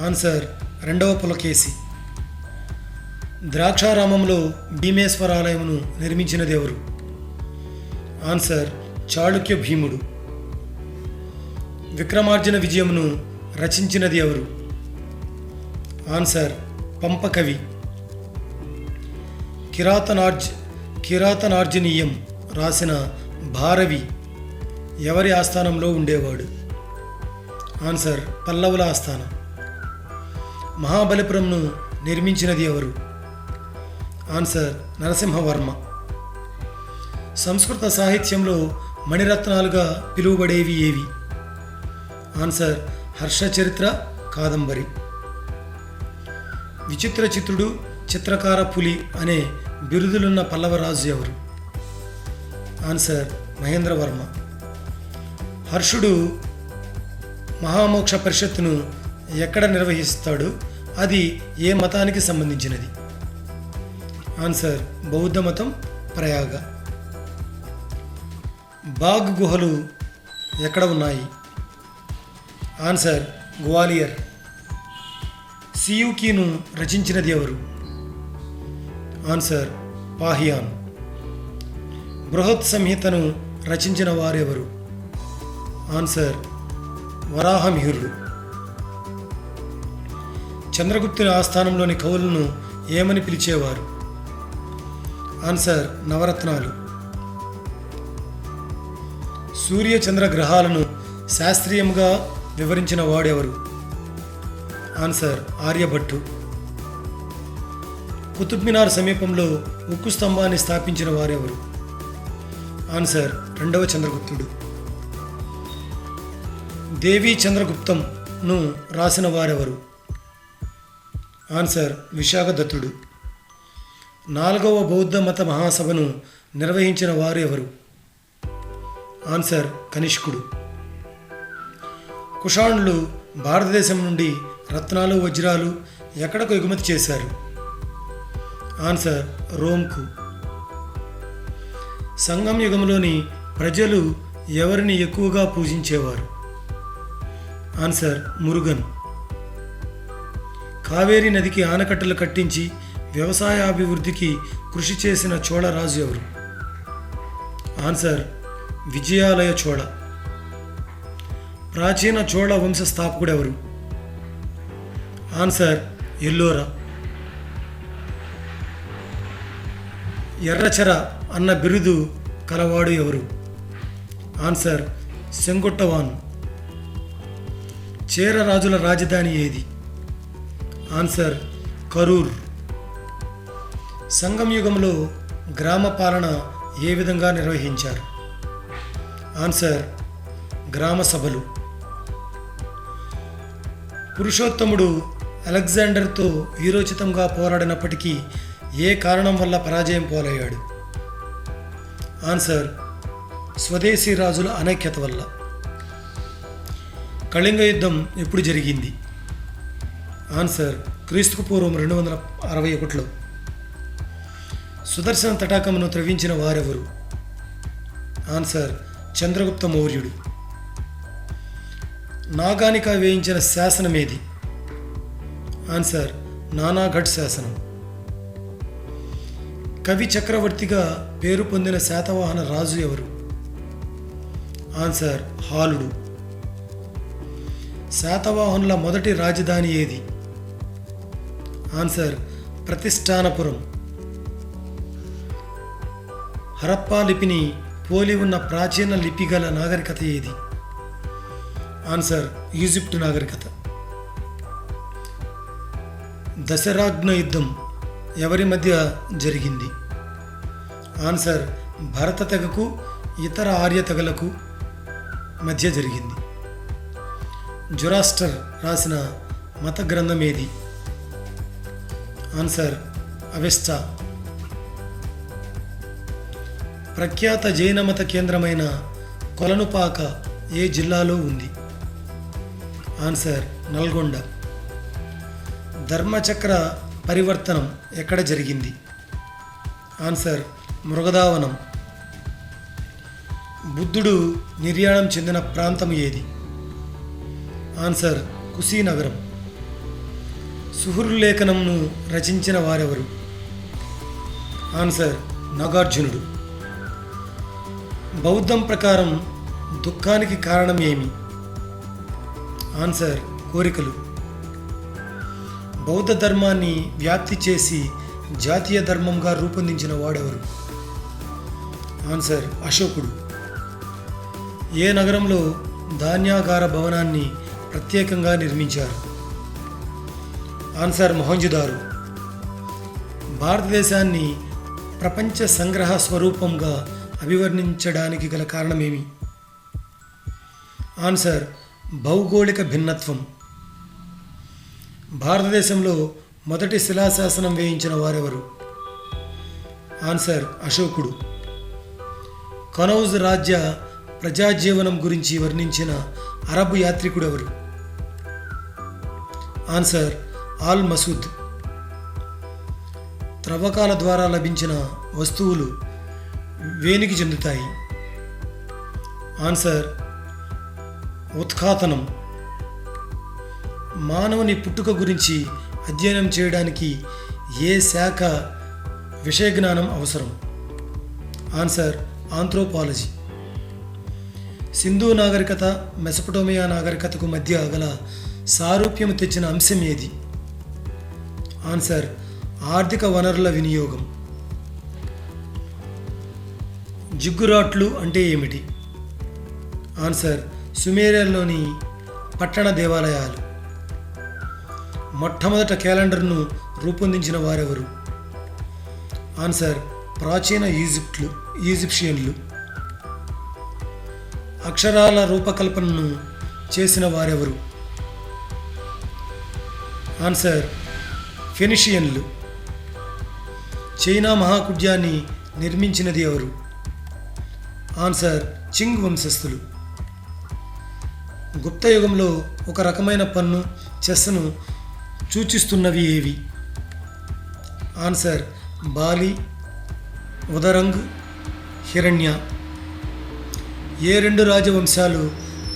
ఆన్సర్ రెండవ పులకేసి. ద్రాక్షారామంలో భీమేశ్వర ఆలయమును నిర్మించినది ఎవరు? ఆన్సర్ చాళుక్య భీముడు. విక్రమార్జున విజయమును రచించినది ఎవరు? ఆన్సర్ పంపకవి. కిరాతనార్జనీయం రాసిన భారవి ఎవరి ఆస్థానంలో ఉండేవాడు? ఆన్సర్ పల్లవుల ఆస్థానం. మహాబలిపురంను నిర్మించినది ఎవరు? ఆన్సర్ నరసింహవర్మ. సంస్కృత సాహిత్యంలో మణిరత్నాలుగా పిలువబడేవి ఏవి? ఆన్సర్ హర్షచరిత్ర, కాదంబరి. విచిత్ర చిత్రుడు, చిత్రకార పులి అనే బిరుదులున్న పల్లవరాజు ఎవరు? ఆన్సర్ మహేంద్రవర్మ. హర్షుడు మహామోక్ష పరిషత్తును ఎక్కడ నిర్వహిస్తాడు? అది ఏ మతానికి సంబంధించినది? ఆన్సర్ బౌద్ధ మతం, ప్రయాగ. బాగ్ గుహలు ఎక్కడ ఉన్నాయి? ఆన్సర్ గ్వాలియర్. సియుకీను రచించినది ఎవరు? ఆన్సర్ పాహియాన్. బృహత్ సంహితను రచించిన వారెవరు? ఆన్సర్ వరాహమిహిరుడు. చంద్రగుప్తుని ఆస్థానంలోని కవులను ఏమని పిలిచేవారు? ఆన్సర్ నవరత్నాలు. సూర్య చంద్ర గ్రహాలను శాస్త్రీయంగా వివరించిన వాడెవరు? ఆన్సర్ ఆర్యభట్టు. కుతుబ్ మినార్ సమీపంలో ఉక్కు స్తంభాన్ని స్థాపించిన వారెవరు? ఆన్సర్ రెండవ చంద్రగుప్తుడు. దేవీ చంద్రగుప్తంను రాసిన వారెవరు? ఆన్సర్ విశాఖదత్తుడు. 4వ బౌద్ధ మత మహాసభను నిర్వహించిన వారు ఎవరు? ఆన్సర్ కనిష్కుడు. కుషాణులు భారతదేశం నుండి రత్నాలు, వజ్రాలు ఎక్కడకు ఎగుమతి చేశారు? ఆన్సర్ రోమ్కు. సంగం యుగంలోని ప్రజలు ఎవరిని ఎక్కువగా పూజించేవారు? ఆన్సర్ మురుగన్. కావేరీ నదికి ఆనకట్టలు కట్టించి వ్యవసాయాభివృద్ధికి కృషి చేసిన చోళరాజు ఎవరు? ఆన్సర్ విజయాలయ చోళ. ప్రాచీన చోళ వంశ స్థాపకుడు ఎవరు? ఆన్సర్ ఎల్లోరా. ఎర్రచెర అన్న బిరుదు కలవాడు ఎవరు? ఆన్సర్ సెంగుట్టవాన్. చేర రాజుల రాజధాని ఏది? ఆన్సర్ కరూర్. సంగం యుగంలో గ్రామ పాలన ఏ విధంగా నిర్వహించారు? ఆన్సర్ గ్రామ సభలు. పురుషోత్తముడు అలెగ్జాండర్తో వీరోచితంగా పోరాడినప్పటికీ ఏ కారణం వల్ల పరాజయం పాలయ్యాడు? ఆన్సర్ స్వదేశీ రాజుల అనైక్యత వల్ల. కళింగ యుద్ధం ఎప్పుడు జరిగింది? ఆన్సర్ క్రీస్తుకు పూర్వం 261లో. సుదర్శన తటాకమును త్రవ్వించిన వారెవరు? ఆన్సర్ చంద్రగుప్త మౌర్యుడు. నాగానిక వేయించిన శాసనం ఏది? ఆన్సర్ నానాఘట్ శాసనం. కవి చక్రవర్తిగా పేరు పొందిన శాతవాహన రాజు ఎవరు? ఆన్సర్ హాలుడు. శాతవాహనుల మొదటి రాజధాని ఏది? ఆన్సర్ ప్రతిష్టానపురం. హరప్పా లిపిని పోలి ఉన్న ప్రాచీన లిపి గల నాగరికత ఏది? ఆన్సర్ ఈజిప్ట్ నాగరికత. దశరాగ్న యుద్ధం ఎవరి మధ్య జరిగింది? ఆన్సర్ భరత తెగకు ఇతర ఆర్య తెగలకు మధ్య జరిగింది. జొరాస్టర్ రాసిన మత గ్రంథం ఏది? Answer Avesta. ప్రఖ్యాత జైన మత కేంద్రమైన కొలనుపాక ఏ జిల్లాలో ఉంది? ఆన్సర్ నల్గొండ. ధర్మచక్ర పరివర్తనం ఎక్కడ జరిగింది? ఆన్సర్ మృగదావనం. బుద్ధుడు నిర్యాణం చెందిన ప్రాంతం ఏది? ఆన్సర్ కుశీనగరం. సుహృలేఖనంను రచించిన వారెవరు? ఆన్సర్ నాగార్జునుడు. బౌద్ధం ప్రకారం దుఃఖానికి కారణం ఏమి? ఆన్సర్ కోరికలు. బౌద్ధ ధర్మాన్ని వ్యాప్తి చేసి జాతీయ ధర్మంగా రూపొందించిన వాడెవరు? ఆన్సర్ అశోకుడు. ఏ నగరంలో ధాన్యాగార భవనాన్ని ప్రత్యేకంగా నిర్మించారు? ఆన్సర్ మొహంజదారో. భారతదేశాన్ని ప్రపంచ సంగ్రహ స్వరూపంగా అభివర్ణించడానికి గల కారణమేమి? ఆన్సర్ భౌగోళిక భిన్నత్వం. భారతదేశంలో మొదటి శిలాశాసనం వేయించిన వారెవరు? ఆన్సర్ అశోకుడు. కనౌజ్ రాజ్య ప్రజాజీవనం గురించి వర్ణించిన అరబ్ యాత్రికుడు ఎవరు? Answer all Masood. త్రవ్వకాల ద్వారా లభించిన వస్తువులు వేనికి చెందుతాయి? ఆన్సర్ ఉత్ఖాతనం. మానవుని పుట్టుక గురించి అధ్యయనం చేయడానికి ఏ శాఖ విషయజ్ఞానం అవసరం? Answer anthropology. సింధు నాగరికత మెసపటోమియా నాగరికతకు మధ్య గల సారూప్యము తెచ్చిన అంశం ఏది? ఆన్సర్ ఆర్థిక వనరుల వినియోగం. జిగ్గురాట్లు అంటే ఏమిటి? ఆన్సర్ సుమేరియల్లోని పట్టణ దేవాలయాలు. మొట్టమొదట క్యాలెండర్ను రూపొందించిన వారెవరు? ఆన్సర్ ప్రాచీన ఈజిప్షియన్లు. అక్షరాల రూపకల్పనను చేసిన వారెవరు? ఆన్సర్ ఫెనిషియన్లు. చైనా మహాకుడ్యాన్ని నిర్మించినది ఎవరు? ఆన్సర్ చింగ్ వంశస్థులు. గుప్త యుగంలో ఒక రకమైన పన్ను చెస్ను సూచిస్తున్నవి ఏవి? ఆన్సర్ బాలి, ఉదరంగ్, హిరణ్య. ఏ రెండు రాజవంశాలు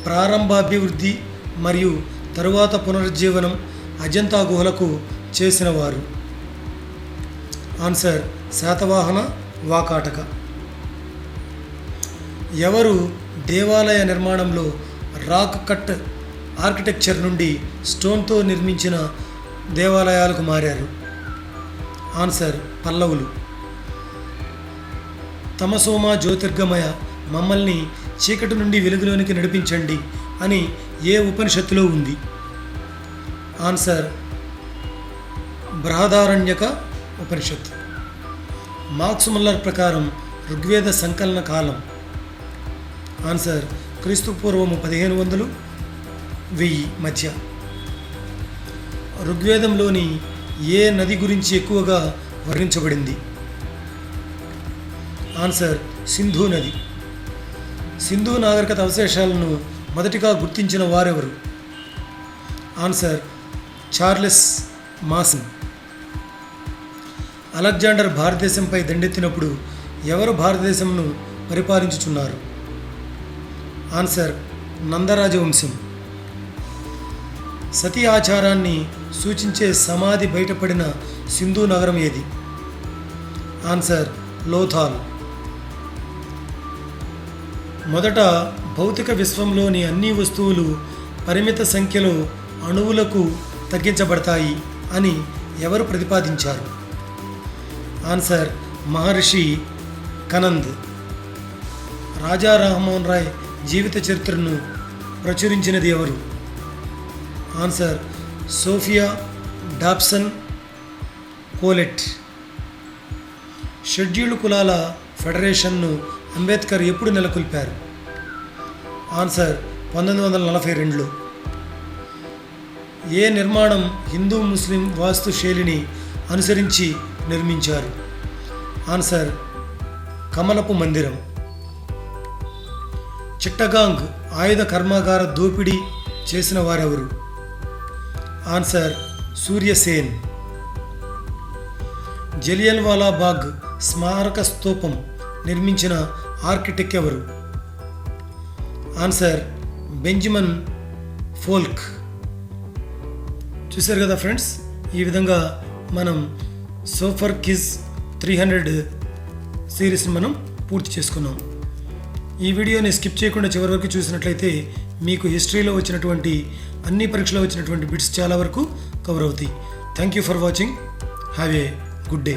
ప్రారంభాభివృద్ధి మరియు తరువాత పునరుజ్జీవనం అజంతా గుహలకు చేసినవారు? ఆన్సర్ శాతవాహన, వాకాటక. ఎవరు దేవాలయ నిర్మాణంలో రాక్ కట్ ఆర్కిటెక్చర్ నుండి స్టోన్తో నిర్మించిన దేవాలయాలకు మారారు? ఆన్సర్ పల్లవులు. తమసోమ జ్యోతిర్గమయ, మమ్మల్ని చీకటి నుండి వెలుగులోనికి నడిపించండి అని ఏ ఉపనిషత్తులో ఉంది? ఆన్సర్ బృహదారణ్యక ఉపనిషత్తు. మార్క్స్ ముల్లర్ ప్రకారం ఋగ్వేద సంకలన కాలం? ఆన్సర్ క్రీస్తు పూర్వము 1500-1000 మధ్య. ఋగ్వేదంలోని ఏ నది గురించి ఎక్కువగా వర్ణించబడింది? ఆన్సర్ సింధు నది. సింధు నాగరికత అవశేషాలను మొదటిగా గుర్తించిన వారెవరు? Answer Charles Mason. అలెగ్జాండర్ భారతదేశంపై దండెత్తినప్పుడు ఎవరు భారతదేశంను పరిపాలించుచున్నారు? ఆన్సర్ నందరాజవంశం. సతీ ఆచారాన్ని సూచించే సమాధి బయటపడిన సింధు నగరం ఏది? ఆన్సర్ లోథాల్. మొదట భౌతిక విశ్వంలోని అన్ని వస్తువులు పరిమిత సంఖ్యలో అణువులకు తగ్గించబడతాయి అని ఎవరు ప్రతిపాదించారు? ఆన్సర్ మహర్షి కనంద్. రాజా రామ్మోహన్ రాయ్ జీవిత చరిత్రను ప్రచురించినది ఎవరు? Answer Sophia Dobson Collet. Scheduled కులాల ఫెడరేషన్ను అంబేద్కర్ ఎప్పుడు నెలకొల్పారు? ఆన్సర్ 1942లో. ఏ నిర్మాణం హిందూ ముస్లిం వాస్తు శైలిని అనుసరించి నిర్మించారు? ఆన్సర్ కమలపు మందిరం. చిట్టగాంగ్ ఆయుధ కర్మాగార దోపిడీ చేసిన వారెవరు? ఆన్సర్ సూర్యసేన్. జలియన్వాలా బాగ్ స్మారక స్తూపం నిర్మించిన ఆర్కిటెక్ట్ ఎవరు? Answer Benjamin folk. చూశారు కదా ఫ్రెండ్స్, ఈ విధంగా మనం సూపర్ క్విజ్ 300 సిరీస్ని మనం పూర్తి చేసుకున్నాం. ఈ వీడియోని స్కిప్ చేయకుండా చివరి వరకు చూసినట్లయితే మీకు హిస్టరీలో వచ్చినటువంటి అన్ని పరీక్షలో వచ్చినటువంటి బిట్స్ చాలా వరకు కవర్ అవుతాయి. Thank you for watching. Have a good day.